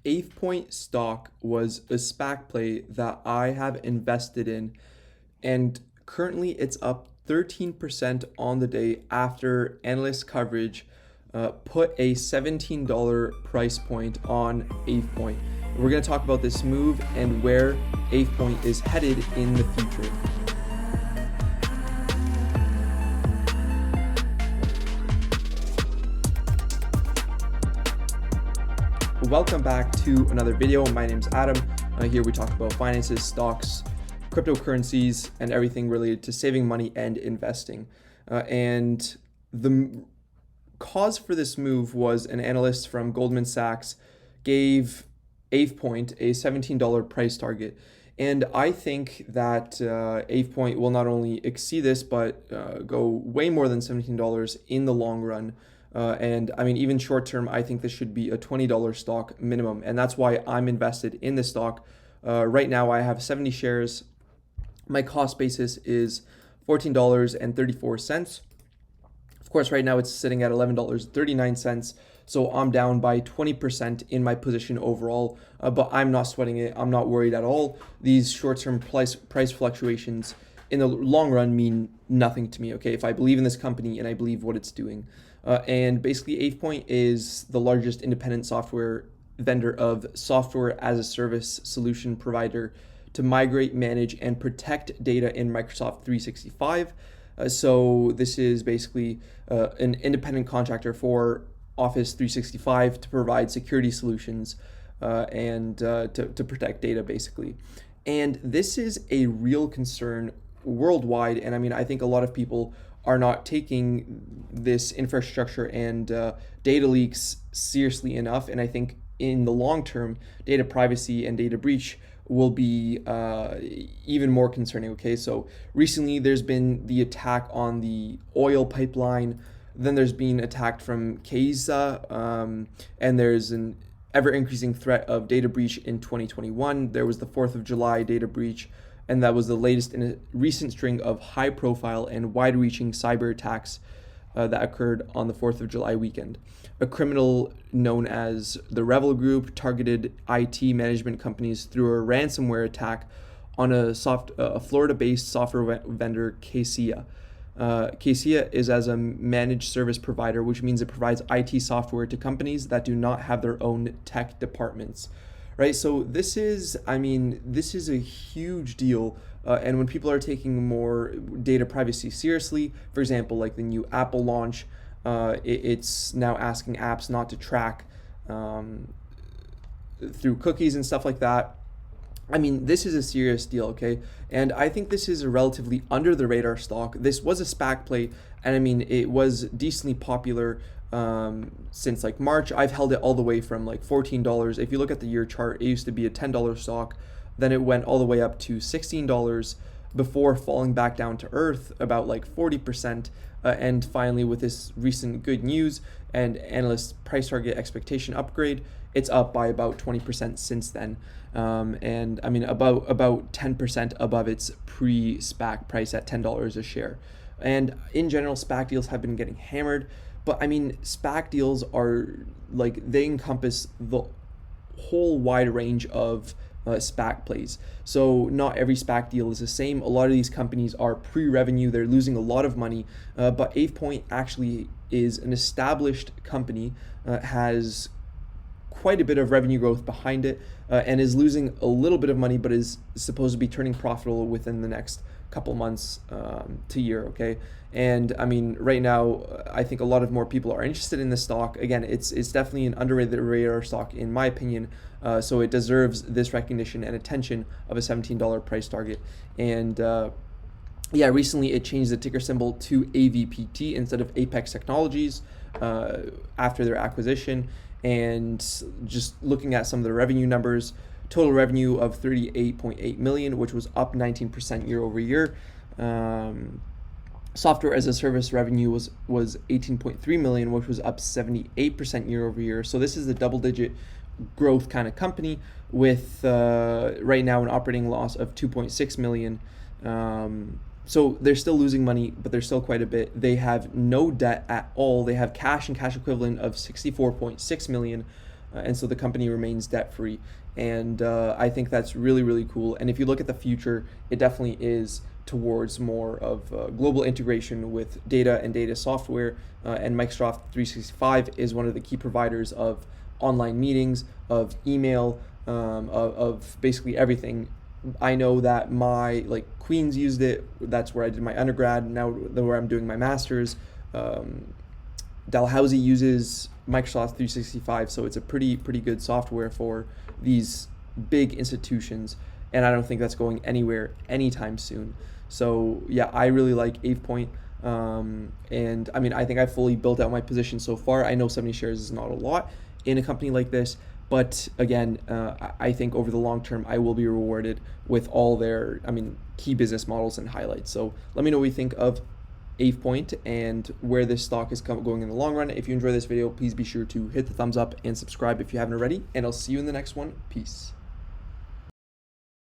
Avepoint Stock was a SPAC play that I have invested in, and currently it's up 13% on the day after Analyst coverage put a $17 price point on Avepoint. We're going to talk about this move and where Avepoint is headed in the future. Welcome back to another video. My name's Adam. Here we talk about finances, stocks, cryptocurrencies, and everything related to saving money and investing. And the cause for this move was an analyst from Goldman Sachs gave Avepoint a $17 price target. And I think that Avepoint will not only exceed this, but go way more than $17 in the long run. And I mean, even short term, I think this should be a $20 stock minimum. And that's why I'm invested in this stock. Right now, I have 70 shares. My cost basis is $14.34. Of course, right now it's sitting at $11.39. So I'm down by 20% in my position overall, but I'm not sweating it. I'm not worried at all. These short-term price fluctuations in the long run mean nothing to me, okay? If I believe in this company and I believe what it's doing. And basically, Avepoint is the largest independent software vendor of software as a service solution provider to migrate, manage, and protect data in Microsoft 365. So this is basically an independent contractor for Office 365 to provide security solutions and to protect data, basically. And this is a real concern worldwide. And I mean, I think a lot of people are not taking this infrastructure and data leaks seriously enough. And I think in the long term, data privacy and data breach will be even more concerning. Okay, so recently there's been the attack on the oil pipeline. Then there's been attacked from Kaiza, and there's an ever-increasing threat of data breach in 2021. There was the 4th of July data breach, and that was the latest in a recent string of high-profile and wide-reaching cyber attacks that occurred on the 4th of July weekend. A criminal known as the Referral Group targeted IT management companies through a ransomware attack on a Florida-based software vendor, Casea. Casea is as a managed service provider, which means it provides IT software to companies that do not have their own tech departments. Right, so this is a huge deal, and when people are taking more data privacy seriously, for example, like the new Apple launch, it's now asking apps not to track through cookies and stuff like that. I mean, this is a serious deal, okay? And I think this is a relatively under the radar stock. This was a SPAC play, and I mean, it was decently popular since like March. I've held it all the way from like $14. If you look at the year chart, it used to be a $10 stock. Then it went all the way up to $16 before falling back down to earth about like 40%. And finally, with this recent good news and analyst price target expectation upgrade, it's up by about 20% since then. And I mean, about 10% above its pre-SPAC price at $10 a share. And in general, SPAC deals have been getting hammered. But I mean, SPAC deals are like, they encompass the whole wide range of SPAC plays. So not every SPAC deal is the same. A lot of these companies are pre-revenue. They're losing a lot of money. But Avepoint actually is an established company, has quite a bit of revenue growth behind it, and is losing a little bit of money, but is supposed to be turning profitable within the next couple months to year, okay? And I mean, right now, I think a lot of more people are interested in this stock. Again, it's definitely an underrated radar stock, in my opinion, so it deserves this recognition and attention of a $17 price target. And yeah, recently it changed the ticker symbol to AVPT instead of Apex Technologies after their acquisition. And just looking at some of the revenue numbers, total revenue of $38.8 million, which was up 19% year over year. Software as a service revenue was $18.3 million, which was up 78% year over year. So this is a double-digit growth kind of company with right now an operating loss of $2.6 million. So they're still losing money, but they're still quite a bit. They have no debt at all. They have cash and cash equivalent of $64.6 million. and so the company remains debt free. And I think that's really, really cool. And if you look at the future, it definitely is towards more of global integration with data and data software. And Microsoft 365 is one of the key providers of online meetings, of email, of basically everything. I know that my Queens used it. That's where I did my undergrad. Now where I'm doing my master's. Dalhousie uses Microsoft 365, so it's a pretty good software for these big institutions, and I don't think that's going anywhere anytime soon. So yeah, I really like Avepoint, and I mean, I think I fully built out my position so far. I know 70 shares is not a lot in a company like this, but again, I think over the long term, I will be rewarded with all their, key business models and highlights. So let me know what you think of Avepoint and where this stock is going in the long run. If you enjoy this video, please be sure to hit the thumbs up and subscribe if you haven't already, and I'll see you in the next one. Peace.